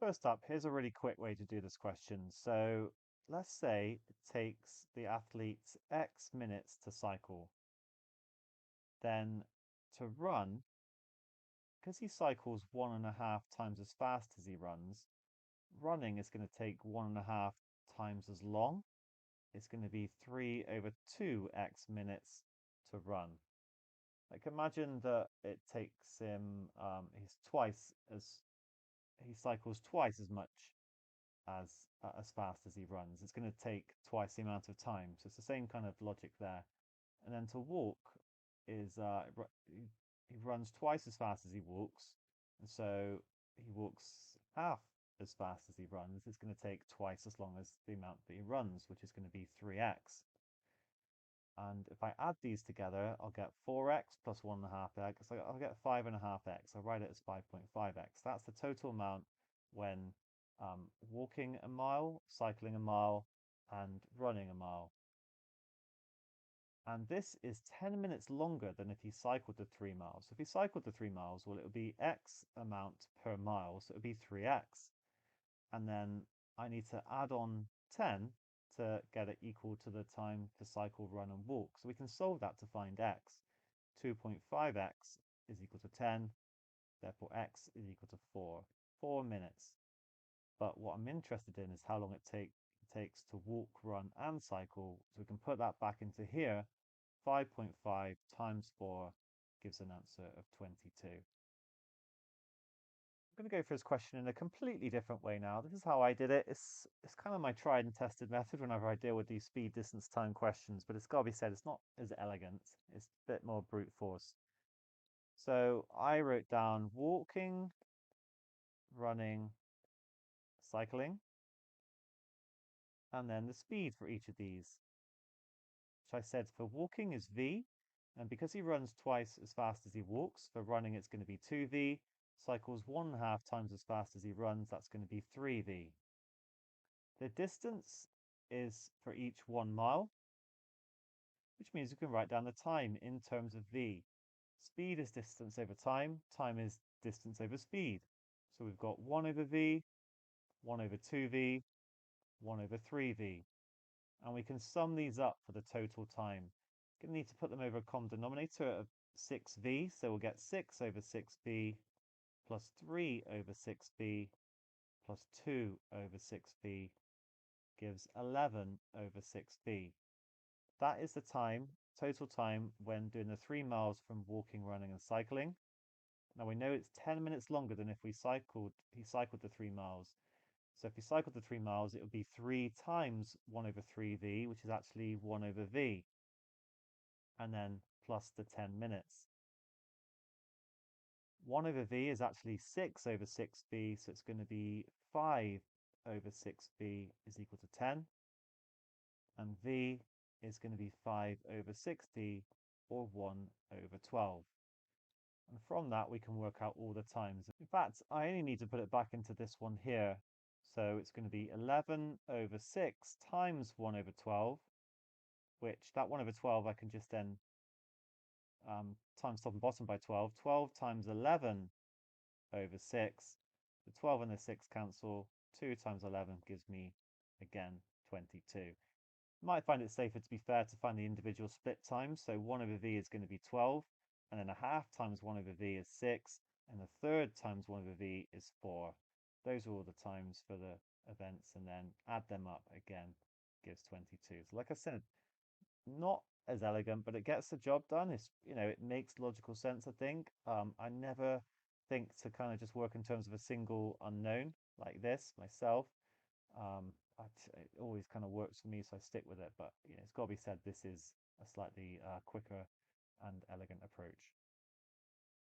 First up, here's a really quick way to do this question. So let's say it takes the athlete X minutes to cycle. Then to run, because he cycles 1.5 times as fast as he runs, running is going to take 1.5 times as long. It's going to be 3/2x minutes to run. Like imagine that it takes him, he cycles twice as much as fast as he runs. It's going to take twice the amount of time. So it's the same kind of logic there. And then to walk is he runs twice as fast as he walks, and so he walks half as fast as he runs. It's going to take twice as long as the amount that he runs, which is going to be 3x. And if I add these together, I'll get 4x plus 1.5x. So I'll get 5.5x. I'll write it as 5.5x. That's the total amount when walking a mile, cycling a mile, and running a mile. And this is 10 minutes longer than if he cycled the 3 miles. So if he cycled the 3 miles, well, it would be X amount per mile, so it would be 3x. And then I need to add on 10 to get it equal to the time to cycle, run, and walk. So we can solve that to find x. 2.5x is equal to 10, therefore x is equal to 4. 4 minutes. But what I'm interested in is how long it takes to walk, run, and cycle. So we can put that back into here. 5.5 times 4 gives an answer of 22. I'm going to go for this question in a completely different way now. This is how I did it. It's kind of my tried and tested method whenever I deal with these speed, distance, time questions, but it's got to be said, it's not as elegant. It's a bit more brute force. So I wrote down walking, running, cycling, and then the speed for each of these, which I said for walking is v, and because he runs twice as fast as he walks, for running it's going to be 2v, cycles 1.5 times as fast as he runs, that's going to be 3v. The distance is for each 1 mile, which means you can write down the time in terms of v. Speed is distance over time, time is distance over speed. So we've got 1/v, 1/2v, 1/3v. And we can sum these up for the total time. Going to need to put them over a common denominator of 6v, so we'll get 6/6v plus 3/6v plus 2/6v gives 11/6v. That is the time, total time, when doing the 3 miles from walking, running, and cycling. Now we know it's 10 minutes longer than if he cycled the 3 miles. So if he cycled the 3 miles, it would be 3 times 1/3v, which is actually 1/v, and then plus the 10 minutes. 1/v is actually 6/6v, so it's going to be 5/6v is equal to 10. And v is going to be 5/60, or 1/12. And from that, we can work out all the times. In fact, I only need to put it back into this one here. So it's going to be 11/6 times 1/12, which that 1/12 I can just then times top and bottom by 12. 12 times 11/6. The 12 and the 6 cancel. 2 times 11 gives me, again, 22. Might find it safer, to be fair, to find the individual split times. So 1/v is going to be 12, and then 1/2 times 1/v is 6, and the third times 1/v is 4. Those are all the times for the events, and then add them up again, gives 22. So like I said, not as elegant, but it gets the job done. It makes logical sense, I think. I never think to kind of just work in terms of a single unknown like this myself. It always kind of works for me, so I stick with it. But it's got to be said, this is a slightly quicker and elegant approach.